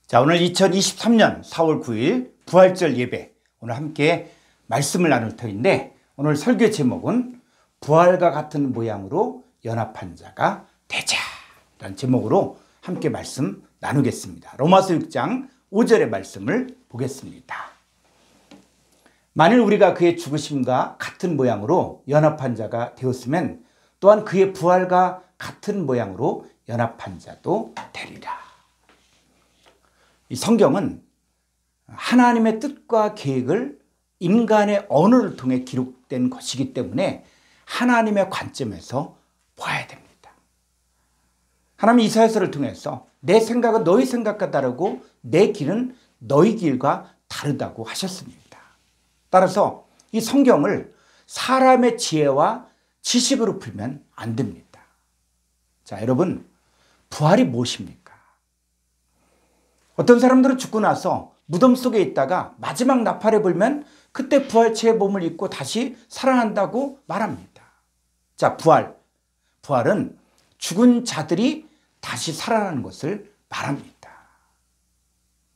자, 오늘 2023년 4월 9일 부활절 예배, 오늘 함께 말씀을 나눌 터인데, 오늘 설교 제목은 부활과 같은 모양으로 연합한 자가 되자 라는 제목으로 함께 말씀 나누겠습니다. 로마서 6장 5절의 말씀을 보겠습니다. 만일 우리가 그의 죽으심과 같은 모양으로 연합한 자가 되었으면 또한 그의 부활과 같은 모양으로 연합한 자도 되리라. 이 성경은 하나님의 뜻과 계획을 인간의 언어를 통해 기록된 것이기 때문에 하나님의 관점에서 봐야 됩니다. 하나님 이사야서를 통해서 내 생각은 너희 생각과 다르고 내 길은 너희 길과 다르다고 하셨습니다. 따라서 이 성경을 사람의 지혜와 지식으로 풀면 안 됩니다. 자, 여러분, 부활이 무엇입니까? 어떤 사람들은 죽고 나서 무덤 속에 있다가 마지막 나팔에 불면 그때 부활체의 몸을 입고 다시 살아난다고 말합니다. 자, 부활은 죽은 자들이 다시 살아나는 것을 말합니다.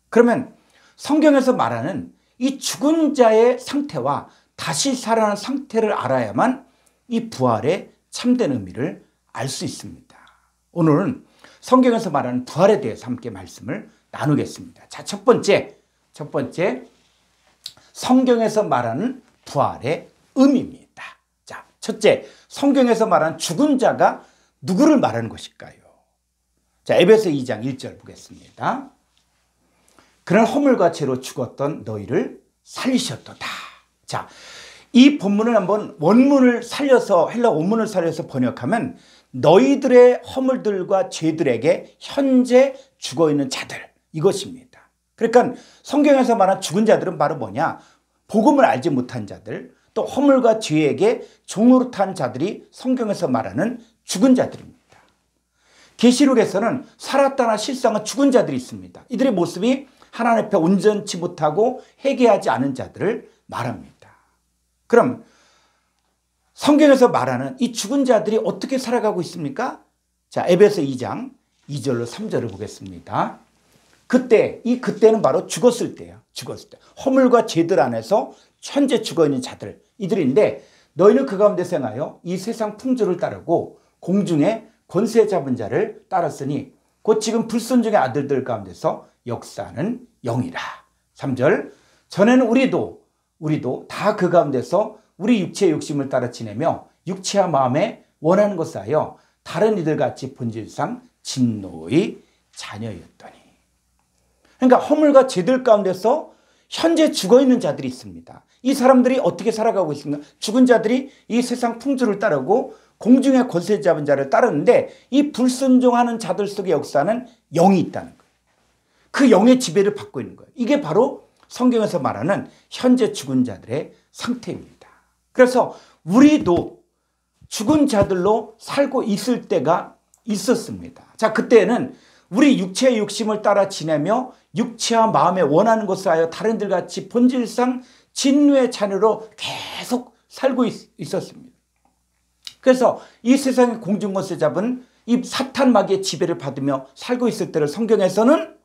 그러면 성경에서 말하는 이 죽은 자의 상태와 다시 살아나는 상태를 알아야만 이 부활의 참된 의미를 알 수 있습니다. 오늘은 성경에서 말하는 부활에 대해서 함께 말씀을 나누겠습니다. 자, 첫 번째 성경에서 말하는 부활의 의미입니다. 자, 첫째, 성경에서 말하는 죽은 자가 누구를 말하는 것일까요? 자, 에베소 2장 1절 보겠습니다. 그런 허물과 죄로 죽었던 너희를 살리셨도다. 자, 이 본문을 한번 원문을 살려서, 헬라 원문을 살려서 번역하면 너희들의 허물들과 죄들에게 현재 죽어있는 자들, 이것입니다. 그러니까 성경에서 말하는 죽은 자들은 바로 뭐냐? 복음을 알지 못한 자들, 또 허물과 죄에게 종노릇한 자들이 성경에서 말하는 죽은 자들입니다. 계시록에서는 살았다나 실상은 죽은 자들이 있습니다. 이들의 모습이 하나님 앞에 온전치 못하고 회개하지 않은 자들을 말합니다. 그럼 성경에서 말하는 이 죽은 자들이 어떻게 살아가고 있습니까? 자, 에베소 2장 2절로 3절을 보겠습니다. 그때는 바로 죽었을 때예요. 죽었을 때. 허물과 죄들 안에서 현재 죽어있는 자들, 이들인데 너희는 그 가운데서 행하여 이 세상 풍조를 따르고 공중에 권세 잡은 자를 따랐으니 곧 지금 불순종의 아들들 가운데서 역사하는 영이라. 3절, 전에는 우리도 다 그 가운데서 우리 육체의 욕심을 따라 지내며 육체와 마음에 원하는 것을 하여 다른 이들같이 본질상 진노의 자녀였더니. 그러니까 허물과 죄들 가운데서 현재 죽어있는 자들이 있습니다. 이 사람들이 어떻게 살아가고 있습니까? 죽은 자들이 이 세상 풍조를 따르고 공중의 권세 잡은 자를 따르는데 이 불순종하는 자들 속에 역사는 영이 있다는 거예요. 그 영의 지배를 받고 있는 거예요. 이게 바로 성경에서 말하는 현재 죽은 자들의 상태입니다. 그래서 우리도 죽은 자들로 살고 있을 때가 있었습니다. 자, 그때는 우리 육체의 욕심을 따라 지내며 육체와 마음에 원하는 것을 하여 다른 이들같이 본질상 진노의 자녀로 계속 살고 있었습니다. 그래서 이 세상의 공중권세 잡은 이 사탄 마귀의 지배를 받으며 살고 있을 때를 성경에서는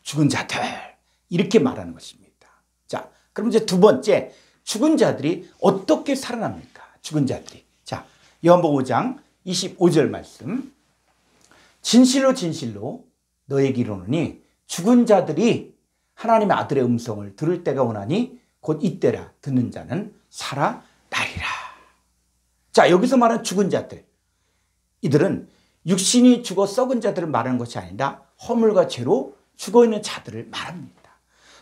죽은 자들, 이렇게 말하는 것입니다. 자, 그럼 이제 두 번째, 죽은 자들이 어떻게 살아납니까? 죽은 자들이. 자, 요한복음 5장 25절 말씀. 진실로 너에게 이르노니 죽은 자들이 하나님의 아들의 음성을 들을 때가 오나니 곧 이때라. 듣는 자는 살아나리라. 자, 여기서 말하는 죽은 자들, 이들은 육신이 죽어 썩은 자들을 말하는 것이 아니라 허물과 죄로 죽어있는 자들을 말합니다.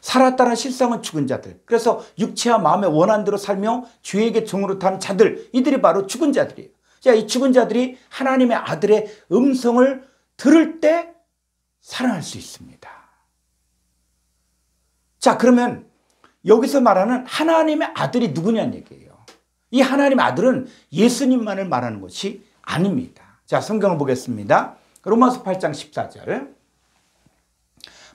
살았다는 실상은 죽은 자들, 그래서 육체와 마음의 원한대로 살며 죄에게 종노릇한 자들, 이들이 바로 죽은 자들이에요. 자, 이 죽은 자들이 하나님의 아들의 음성을 들을 때 살아날 수 있습니다. 자, 그러면 여기서 말하는 하나님의 아들이 누구냐는 얘기예요. 이 하나님의 아들은 예수님만을 말하는 것이 아닙니다. 자, 성경을 보겠습니다. 로마서 8장 14절.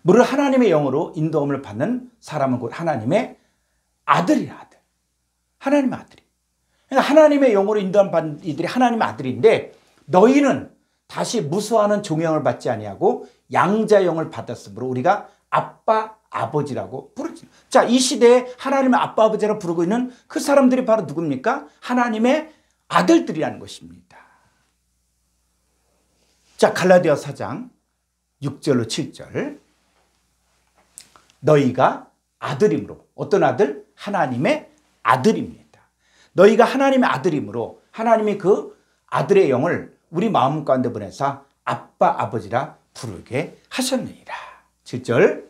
무릇 하나님의 영으로 인도함을 받는 사람은 곧 하나님의 아들이라. 아들. 하나님의 아들이. 그러니까 하나님의 영으로 인도함을 받는 이들이 하나님의 아들인데 너희는 다시 무수하는 종형을 받지 아니하고 양자형을 받았으므로 우리가 아빠 아버지라고 부르지. 자, 이 시대에 하나님의 아빠 아버지라고 부르고 있는 그 사람들이 바로 누굽니까? 하나님의 아들들이라는 것입니다. 자, 갈라디아 4장 6절로 7절. 너희가 아들이므로, 어떤 아들? 하나님의 아들입니다. 너희가 하나님의 아들이므로 하나님이 그 아들의 영을 우리 마음 가운데 보내사 아빠 아버지라 부르게 하셨느니라. 7절.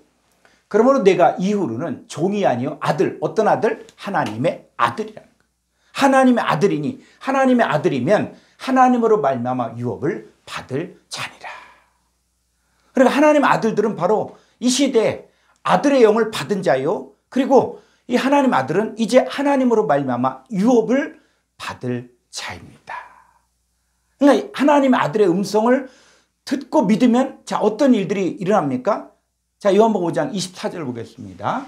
그러므로 내가 이후로는 종이 아니요 아들. 어떤 아들? 하나님의 아들이라는 거예요. 하나님의 아들이니, 하나님의 아들이면 하나님으로 말미암아 유업을 받을 자니라. 그러니까 하나님의 아들들은 바로 이 시대에 아들의 영을 받은 자요, 그리고 이 하나님 아들은 이제 하나님으로 말미암아 유업을 받을 자입니다. 그러니까 하나님의 아들의 음성을 듣고 믿으면 자, 어떤 일들이 일어납니까? 자, 요한복음 5장 24절 보겠습니다.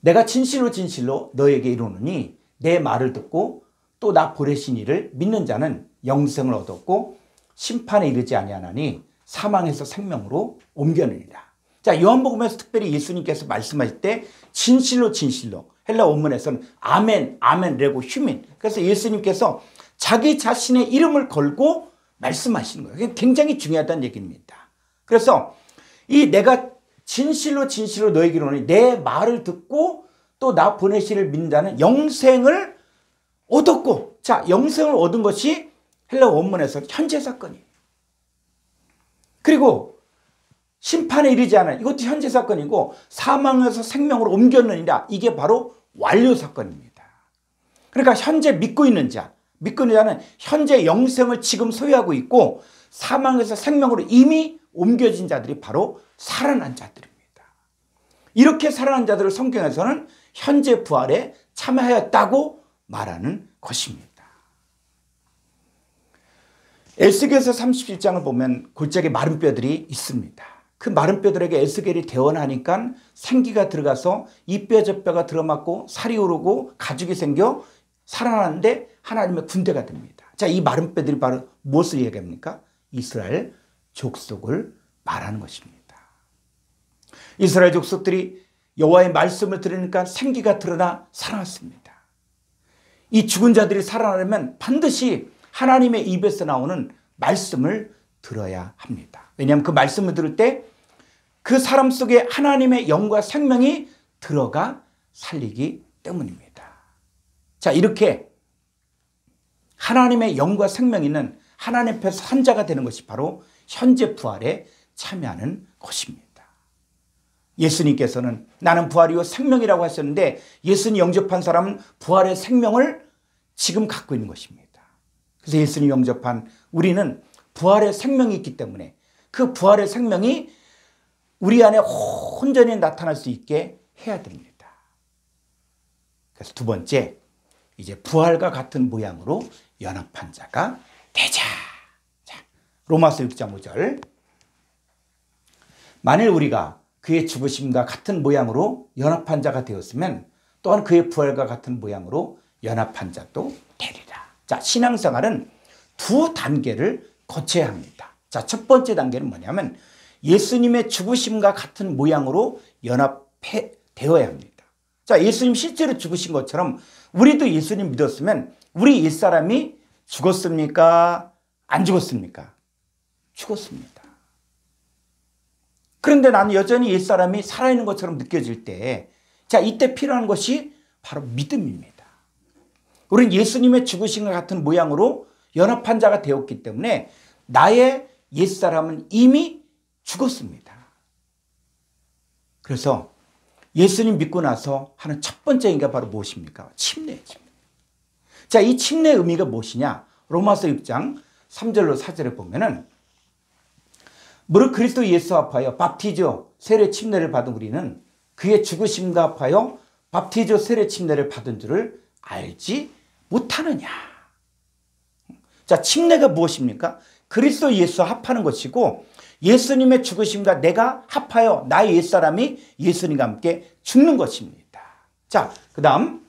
내가 진실로 진실로 너에게 이르노니 내 말을 듣고 또 나 보내신 이를 믿는 자는 영생을 얻었고 심판에 이르지 아니하나니 사망에서 생명으로 옮겨느니라. 자, 요한복음에서 특별히 예수님께서 말씀하실 때 진실로 진실로, 헬라 원문에서는 아멘 아멘이라고 휴민. 그래서 예수님께서 자기 자신의 이름을 걸고 말씀하시는 거예요. 그게 굉장히 중요하다는 얘기입니다. 그래서 이 내가 진실로 진실로 너에게 이르노니 내 말을 듣고 또 나 보내시를 믿는 자는 영생을 얻었고, 자, 영생을 얻은 것이 헬라 원문에서 현재 사건이에요. 그리고 심판에 이르지 않아, 이것도 현재 사건이고, 사망에서 생명으로 옮겼느니라, 이게 바로 완료 사건입니다. 그러니까 현재 믿고 있는 자, 믿고 있는 자는 현재 영생을 지금 소유하고 있고, 사망에서 생명으로 이미 옮겨진 자들이 바로 살아난 자들입니다. 이렇게 살아난 자들을 성경에서는 현재 부활에 참여하였다고 말하는 것입니다. 에스겔서 37장을 보면 골짜기 마른 뼈들이 있습니다. 그 마른 뼈들에게 에스겔이 대원하니까 생기가 들어가서 이 뼈 저 뼈가 들어맞고 살이 오르고 가죽이 생겨 살아나는데 하나님의 군대가 됩니다. 자, 이 마른 뼈들이 바로 무엇을 얘기합니까? 이스라엘 족속을 말하는 것입니다. 이스라엘 족속들이 여호와의 말씀을 들으니까 생기가 드러나 살아났습니다. 이 죽은 자들이 살아나려면 반드시 하나님의 입에서 나오는 말씀을 들어야 합니다. 왜냐하면 그 말씀을 들을 때 그 사람 속에 하나님의 영과 생명이 들어가 살리기 때문입니다. 자, 이렇게 하나님의 영과 생명이 있는 하나님 앞에서 한 자가 되는 것이 바로 현재 부활에 참여하는 것입니다. 예수님께서는 나는 부활이요 생명이라고 하셨는데 예수님 영접한 사람은 부활의 생명을 지금 갖고 있는 것입니다. 그래서 예수님 영접한 우리는 부활의 생명이 있기 때문에 그 부활의 생명이 우리 안에 온전히 나타날 수 있게 해야 됩니다. 그래서 두 번째, 이제 부활과 같은 모양으로 연합한 자가 되자. 자, 로마서 6장 5절. 만일 우리가 그의 죽으심과 같은 모양으로 연합한 자가 되었으면 또한 그의 부활과 같은 모양으로 연합한 자도 되리라. 자, 신앙생활은 두 단계를 거쳐야 합니다. 자, 첫 번째 단계는 뭐냐면 예수님의 죽으심과 같은 모양으로 연합되어야 합니다. 자, 예수님 실제로 죽으신 것처럼 우리도 예수님 믿었으면 우리 옛사람이 죽었습니까? 안 죽었습니까? 죽었습니다. 그런데 나는 여전히 옛사람이 살아있는 것처럼 느껴질 때, 자, 이때 필요한 것이 바로 믿음입니다. 우리는 예수님의 죽으심과 같은 모양으로 연합한 자가 되었기 때문에 나의 옛사람은 이미 죽었습니다. 그래서 예수님 믿고 나서 하는 첫 번째 인가 바로 무엇입니까? 침례입니다. 자, 이 침례의 의미가 무엇이냐? 로마서 6장 3절로 4절에 보면은 무릇 그리스도 예수 합하여 밥티조 세례 침례를 받은 우리는 그의 죽으심과 합하여 밥티조 세례 침례를 받은 줄을 알지 못하느냐. 자, 침례가 무엇입니까? 그리스도 예수 합하는 것이고 예수님의 죽으심과 내가 합하여 나의 옛사람이 예수님과 함께 죽는 것입니다. 자, 그 다음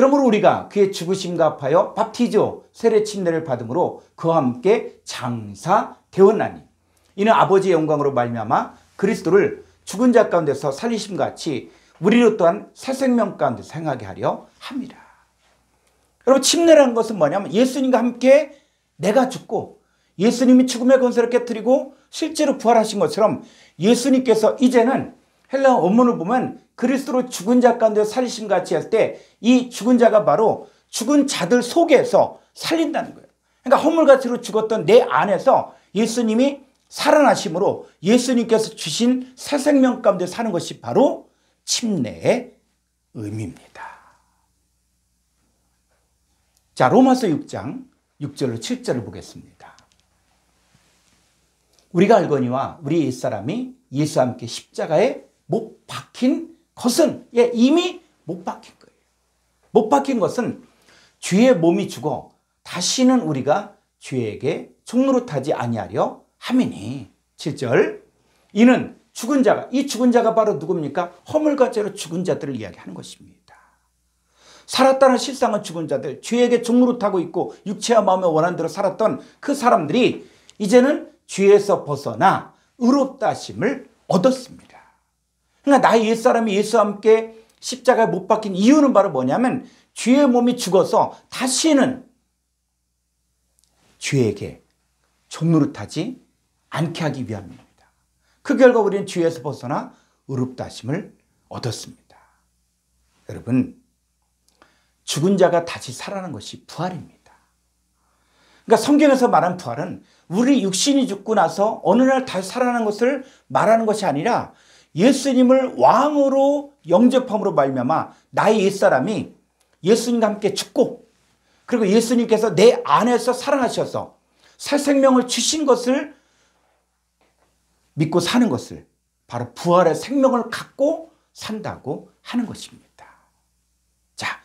그러므로 우리가 그의 죽으심과 합하여 밥티조 세례 침례를 받음으로 그와 함께 장사되었나니 이는 아버지의 영광으로 말미암아 그리스도를 죽은 자 가운데서 살리심 같이 우리로 또한 새 생명 가운데 생하게 하려 합니다. 여러분, 침례라는 것은 뭐냐면 예수님과 함께 내가 죽고 예수님이 죽음의 권세를 깨뜨리고 실제로 부활하신 것처럼 예수님께서 이제는 헬라어 원문을 보면 그리스도로 죽은 자 가운데 살리심 같이 할 때 이 죽은 자가 바로 죽은 자들 속에서 살린다는 거예요. 그러니까 허물같이로 죽었던 내 안에서 예수님이 살아나심으로 예수님께서 주신 새 생명 가운데 사는 것이 바로 침례의 의미입니다. 자, 로마서 6장 6절로 7절을 보겠습니다. 우리가 알거니와 우리 옛사람이 예수와 함께 십자가에 못 박힌 것은 이미 못 박힌 거예요. 못 박힌 것은 죄의 몸이 죽어 다시는 우리가 죄에게 종노릇하지 아니하려 함이니. 7절 이는 죽은 자가, 이 죽은 자가 바로 누굽니까? 허물과 죄로 죽은 자들을 이야기하는 것입니다. 살았다는 실상은 죽은 자들, 죄에게 종노릇하고 있고 육체와 마음의 원한대로 살았던 그 사람들이 이제는 죄에서 벗어나 의롭다 하심을 얻었습니다. 그러니까 나의 옛사람이 예수와 함께 십자가에 못 박힌 이유는 바로 뭐냐면 죄의 몸이 죽어서 다시는 죄에게 종노릇하지 않게 하기 위함입니다. 그 결과 우리는 죄에서 벗어나 의롭다 하심을 얻었습니다. 여러분, 죽은 자가 다시 살아나는 것이 부활입니다. 그러니까 성경에서 말한 부활은 우리 육신이 죽고 나서 어느 날 다시 살아나는 것을 말하는 것이 아니라 예수님을 왕으로 영접함으로 말미암아 나의 옛사람이 예수님과 함께 죽고 그리고 예수님께서 내 안에서 살아나셔서 새 생명을 주신 것을 믿고 사는 것을 바로 부활의 생명을 갖고 산다고 하는 것입니다. 자,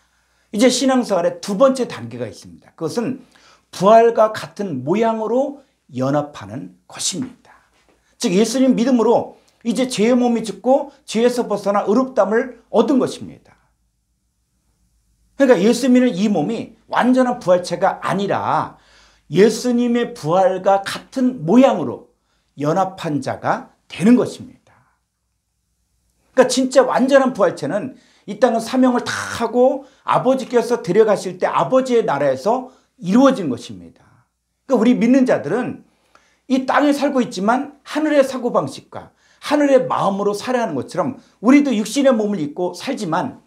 이제 신앙생활의 두 번째 단계가 있습니다. 그것은 부활과 같은 모양으로 연합하는 것입니다. 즉 예수님 믿음으로 이제 죄의 몸이 죽고 죄에서 벗어나 의롭다함을 얻은 것입니다. 그러니까 예수 믿는 이 몸이 완전한 부활체가 아니라 예수님의 부활과 같은 모양으로 연합한 자가 되는 것입니다. 그러니까 진짜 완전한 부활체는 이 땅은 사명을 다 하고 아버지께서 데려가실 때 아버지의 나라에서 이루어진 것입니다. 그러니까 우리 믿는 자들은 이 땅에 살고 있지만 하늘의 사고방식과 하늘의 마음으로 살아야 하는 것처럼 우리도 육신의 몸을 입고 살지만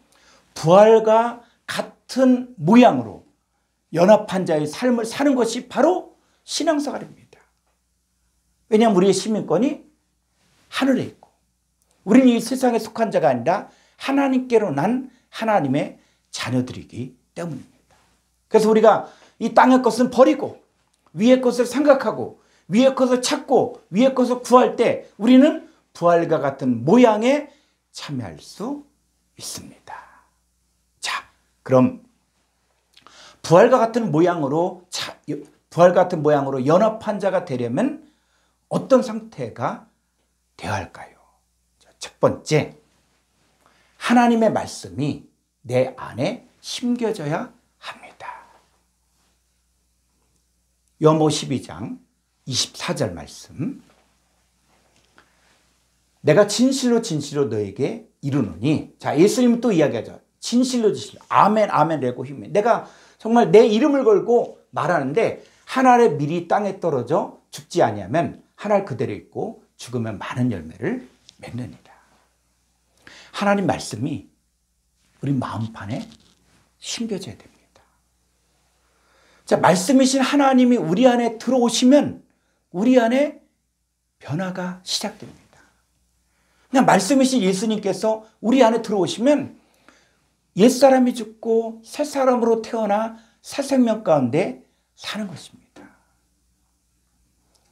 부활과 같은 모양으로 연합한 자의 삶을 사는 것이 바로 신앙생활입니다. 왜냐하면 우리의 시민권이 하늘에 있고 우리는 이 세상에 속한 자가 아니라 하나님께로 난 하나님의 자녀들이기 때문입니다. 그래서 우리가 이 땅의 것은 버리고 위의 것을 생각하고 위의 것을 찾고 위의 것을 구할 때 우리는 부활과 같은 모양에 참여할 수 있습니다. 자, 그럼 부활과 같은 모양으로 연합한 자가 되려면 어떤 상태가 되어야 할까요? 첫 번째, 하나님의 말씀이 내 안에 심겨져야 합니다. 요한복음 12장 24절 말씀. 내가 진실로 진실로 너에게 이르노니. 자, 예수님은 또 이야기하죠. 진실로 진실로. 아멘 아멘 레고 힘내. 내가 정말 내 이름을 걸고 말하는데 한 알의 밀이 땅에 떨어져 죽지 아니하면 한 알 그대로 있고 죽으면 많은 열매를 맺느니라. 하나님 말씀이 우리 마음판에 심겨져야 됩니다. 자, 말씀이신 하나님이 우리 안에 들어오시면 우리 안에 변화가 시작됩니다. 그냥 말씀이신 예수님께서 우리 안에 들어오시면 옛사람이 죽고 새 사람으로 태어나 새 생명 가운데 사는 것입니다.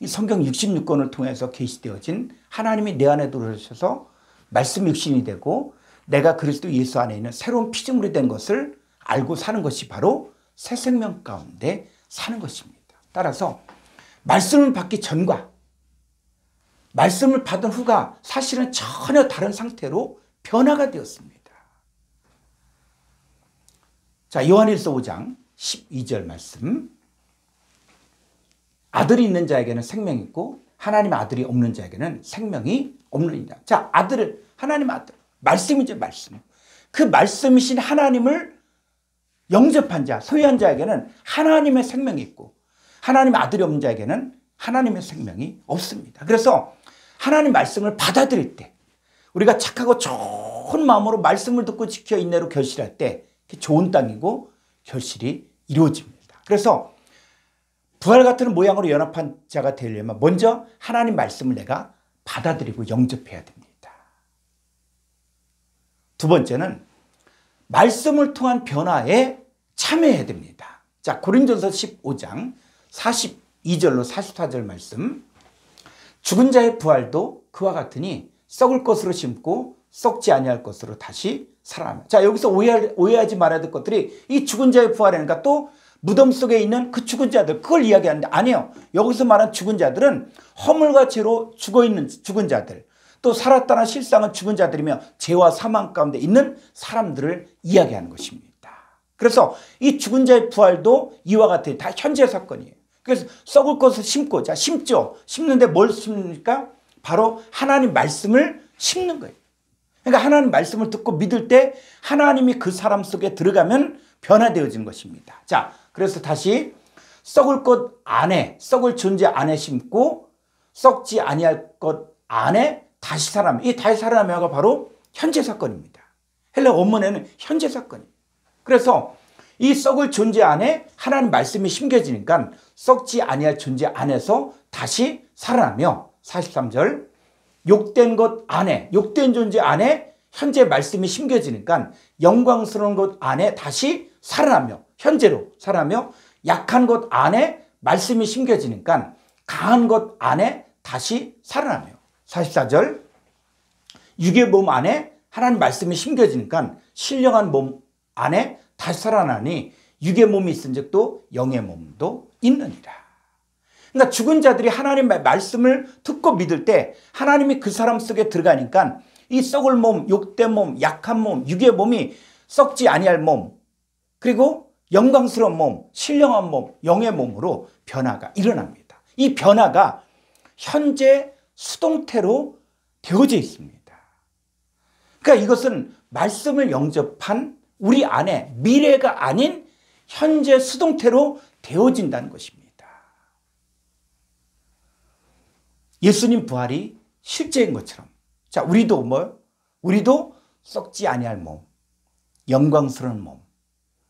이 성경 66권을 통해서 계시되어진 하나님이 내 안에 들어오셔서 말씀 육신이 되고 내가 그리스도 예수 안에 있는 새로운 피조물이 된 것을 알고 사는 것이 바로 새 생명 가운데 사는 것입니다. 따라서 말씀을 받기 전과 말씀을 받은 후가 사실은 전혀 다른 상태로 변화가 되었습니다. 자, 요한일서 5장 12절 말씀. 아들이 있는 자에게는 생명이 있고 하나님의 아들이 없는 자에게는 생명이 없느니라. 자, 아들을, 하나님 아들, 말씀이죠, 말씀. 그 말씀이신 하나님을 영접한 자, 소유한 자에게는 하나님의 생명이 있고 하나님의 아들이 없는 자에게는 하나님의 생명이 없습니다. 그래서 하나님 말씀을 받아들일 때, 우리가 착하고 좋은 마음으로 말씀을 듣고 지켜 인내로 결실할 때 좋은 땅이고 결실이 이루어집니다. 그래서 부활 같은 모양으로 연합한 자가 되려면 먼저 하나님 말씀을 내가 받아들이고 영접해야 됩니다. 두 번째는 말씀을 통한 변화에 참여해야 됩니다. 자, 고린도서 15장 42절로 44절 말씀. 죽은 자의 부활도 그와 같으니 썩을 것으로 심고 썩지 아니할 것으로 다시 살아나며. 자, 여기서 오해하지 말아야 될 것들이 이 죽은 자의 부활이니까 또 무덤 속에 있는 그 죽은 자들, 그걸 이야기하는데 아니에요. 여기서 말한 죽은 자들은 허물과 죄로 죽어있는 죽은 자들, 또 살았다는 실상은 죽은 자들이며 죄와 사망 가운데 있는 사람들을 이야기하는 것입니다. 그래서 이 죽은 자의 부활도 이와 같은 다 현재 사건이에요. 그래서 썩을 것을 심고, 자, 심죠. 심는데 뭘 심습니까? 바로 하나님 말씀을 심는 거예요. 그러니까 하나님 말씀을 듣고 믿을 때 하나님이 그 사람 속에 들어가면 변화되어지는 것입니다. 자, 그래서 다시 썩을 것 안에, 썩을 존재 안에 심고 썩지 아니할 것 안에 다시 살아나며, 이 다시 살아나며가 바로 현재 사건입니다. 헬라 원문에는 현재 사건이에요. 그래서 이 썩을 존재 안에 하나님 말씀이 심겨지니까 썩지 아니할 존재 안에서 다시 살아나며, 43절, 욕된 것 안에, 욕된 존재 안에 현재 말씀이 심겨지니까 영광스러운 것 안에 다시 살아나며, 현재로 살아나며, 약한 것 안에 말씀이 심겨지니까 강한 것 안에 다시 살아나며, 44절, 육의 몸 안에 하나님 말씀이 심겨지니까 신령한 몸 안에 다시 살아나니 육의 몸이 있은 적도 영의 몸도 있느니라. 그러니까 죽은 자들이 하나님의 말씀을 듣고 믿을 때 하나님이 그 사람 속에 들어가니까 이 썩을 몸, 욕된 몸, 약한 몸, 육의 몸이 썩지 아니할 몸, 그리고 영광스러운 몸, 신령한 몸, 영의 몸으로 변화가 일어납니다. 이 변화가 현재 수동태로 되어져 있습니다. 그러니까 이것은 말씀을 영접한 우리 안에 미래가 아닌 현재 수동태로 되어진다는 것입니다. 예수님 부활이 실제인 것처럼, 자, 우리도 썩지 아니할 몸, 영광스러운 몸,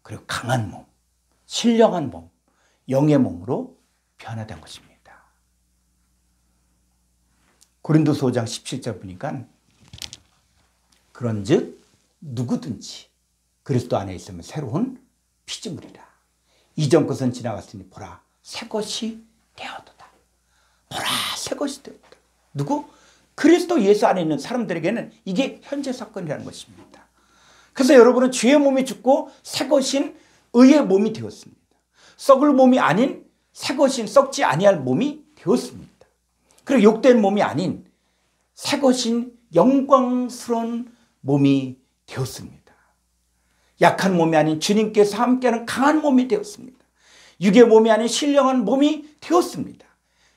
그리고 강한 몸, 신령한 몸, 영의 몸으로 변화된 것입니다. 고린도서 5장 17절 보니까 그런즉 누구든지 그리스도 안에 있으면 새로운 피조물이라. 이전 것은 지나갔으니 보라 새 것이 되었도다. 보라 새 것이 되었다. 누구? 그리스도 예수 안에 있는 사람들에게는 이게 현재 사건이라는 것입니다. 그래서 여러분은 죄의 몸이 죽고 새 것인 의의 몸이 되었습니다. 썩을 몸이 아닌 새 것인 썩지 아니할 몸이 되었습니다. 그리고 욕된 몸이 아닌 새 것인 영광스러운 몸이 되었습니다. 약한 몸이 아닌 주님께서 함께하는 강한 몸이 되었습니다. 육의 몸이 아닌 신령한 몸이 되었습니다.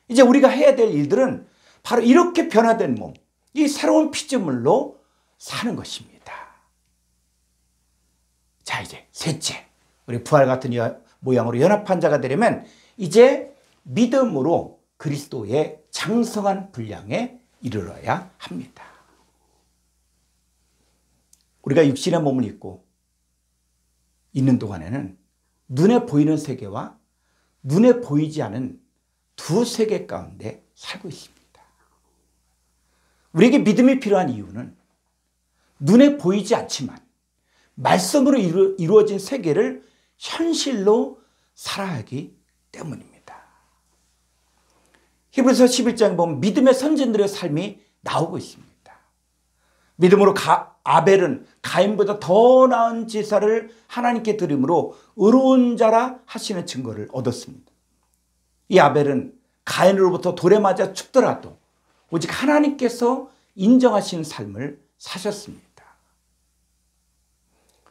이제 우리가 해야 될 일들은 바로 이렇게 변화된 몸, 이 새로운 피조물로 사는 것입니다. 자, 이제 셋째, 우리 부활 같은 모양으로 연합한 자가 되려면 이제 믿음으로 그리스도의 장성한 분량에 이르러야 합니다. 우리가 육신의 몸을 입고 있는 동안에는 눈에 보이는 세계와 눈에 보이지 않은 두 세계 가운데 살고 있습니다. 우리에게 믿음이 필요한 이유는 눈에 보이지 않지만 말씀으로 이루어진 세계를 현실로 살아야 하기 때문입니다. 히브리서 11장에 보면 믿음의 선진들의 삶이 나오고 있습니다. 믿음으로 아벨은 가인보다 더 나은 제사를 하나님께 드림으로 의로운 자라 하시는 증거를 얻었습니다. 이 아벨은 가인으로부터 돌에 맞아 죽더라도 오직 하나님께서 인정하시는 삶을 사셨습니다.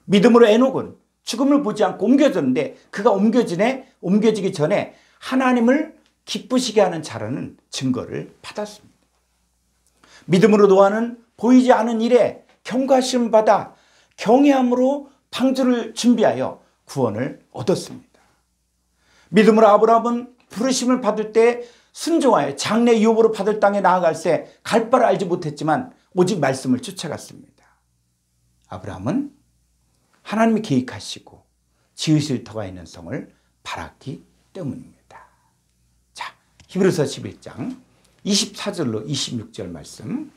믿음으로 에녹은 죽음을 보지 않고 옮겨졌는데 그가 옮겨지기 전에 하나님을 기쁘시게 하는 자라는 증거를 받았습니다. 믿음으로 노아는 보이지 않은 일에 경고하심을 받아 경외함으로 방주를 준비하여 구원을 얻었습니다. 믿음으로 아브라함은 부르심을 받을 때 순종하여 장래 유업으로 받을 땅에 나아갈 때 갈 바를 알지 못했지만 오직 말씀을 쫓아갔습니다. 아브라함은 하나님이 계획하시고 지으실 터가 있는 성을 바랐기 때문입니다. 자, 히브리서 11장 24절로 26절 말씀.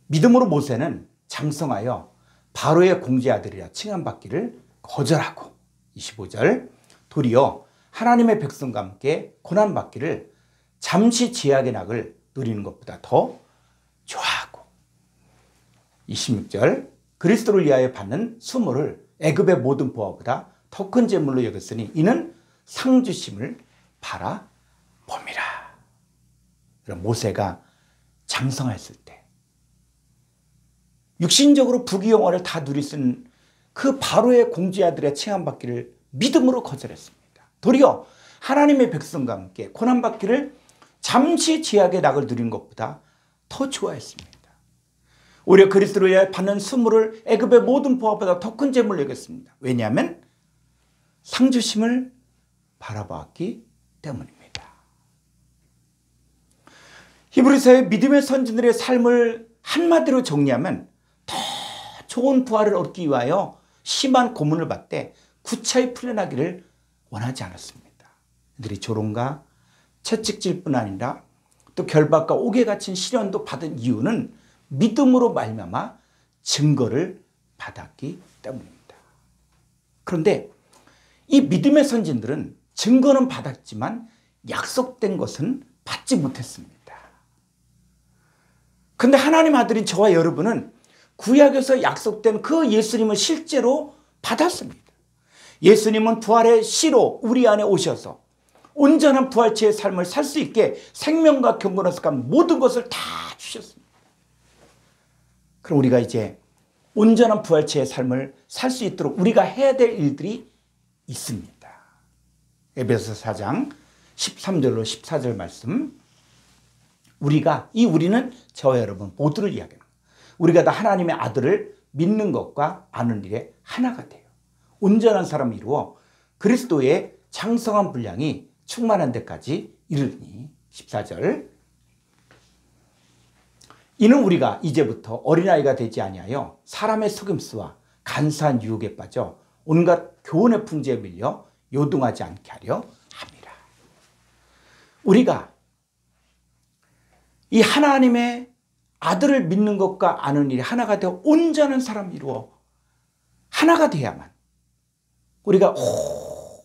믿음으로 모세는 장성하여 바로의 공제 아들이라 칭함받기를 거절하고 25절 도리어 하나님의 백성과 함께 고난받기를 잠시 제약의 낙을 누리는 것보다 더 좋아하고 26절 그리스도를 위하여 받는 수모를 애굽의 모든 보화보다 더 큰 재물로 여겼으니 이는 상 주심을 바라봄이라. 모세가 장성했을 때 육신적으로 부귀영화를 다 누릴 수 있는 그 바로의 공주아들의 칭함받기를 믿음으로 거절했습니다. 도리어 하나님의 백성과 함께 고난받기를 잠시 제약의 낙을 누린 것보다 더 좋아했습니다. 오히려 그리스도로 인하여 받는 수모를 애굽의 모든 보화보다 더 큰 재물로 여겼습니다. 왜냐하면 상주심을 바라보았기 때문입니다. 히브리서의 믿음의 선진들의 삶을 한마디로 정리하면 더 좋은 부활을 얻기 위하여 심한 고문을 받되 구차히 풀려나기를 원하지 않았습니다. 그들이 조롱과 채찍질뿐 아니라 또 결박과 옥에 갇힌 시련도 받은 이유는 믿음으로 말미암아 증거를 받았기 때문입니다. 그런데 이 믿음의 선진들은 증거는 받았지만 약속된 것은 받지 못했습니다. 그런데 하나님 아들인 저와 여러분은 구약에서 약속된 그 예수님을 실제로 받았습니다. 예수님은 부활의 씨로 우리 안에 오셔서 온전한 부활체의 삶을 살 수 있게 생명과 경건을 습관 모든 것을 다 주셨습니다. 그럼 우리가 이제 온전한 부활체의 삶을 살 수 있도록 우리가 해야 될 일들이 있습니다. 에베소 4장 13절로 14절 말씀. 우리는 저와 여러분 모두를 이야기합니다. 우리가 다 하나님의 아들을 믿는 것과 아는 일에 하나가 돼요. 온전한 사람을 이루어 그리스도의 장성한 분량이 충만한 데까지 이르니 14절. 이는 우리가 이제부터 어린아이가 되지 아니하여 사람의 속임수와 간사한 유혹에 빠져 온갖 교훈의 풍제에 밀려 요동하지 않게 하려 함이라. 우리가 이 하나님의 아들을 믿는 것과 아는 일이 하나가 되어 온전한 사람을 이루어 하나가 돼야만 우리가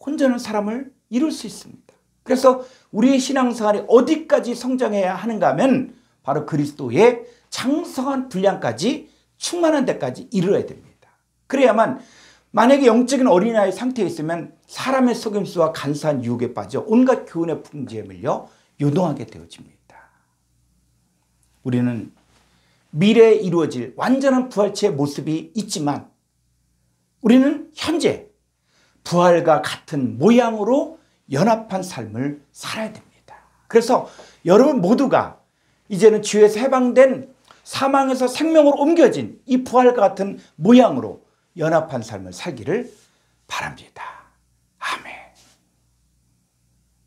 온전한 사람을 이룰 수 있습니다. 그래서 우리의 신앙생활이 어디까지 성장해야 하는가 하면 바로 그리스도의 장성한 분량까지 충만한 데까지 이르러야 됩니다. 그래야만 만약에 영적인 어린아이 상태에 있으면 사람의 속임수와 간사한 유혹에 빠져 온갖 교훈의 풍지에 밀려 요동하게 되어집니다. 우리는 미래에 이루어질 완전한 부활체의 모습이 있지만 우리는 현재 부활과 같은 모양으로 연합한 삶을 살아야 됩니다. 그래서 여러분 모두가 이제는 죄에서 해방된 사망에서 생명으로 옮겨진 이 부활과 같은 모양으로 연합한 삶을 살기를 바랍니다.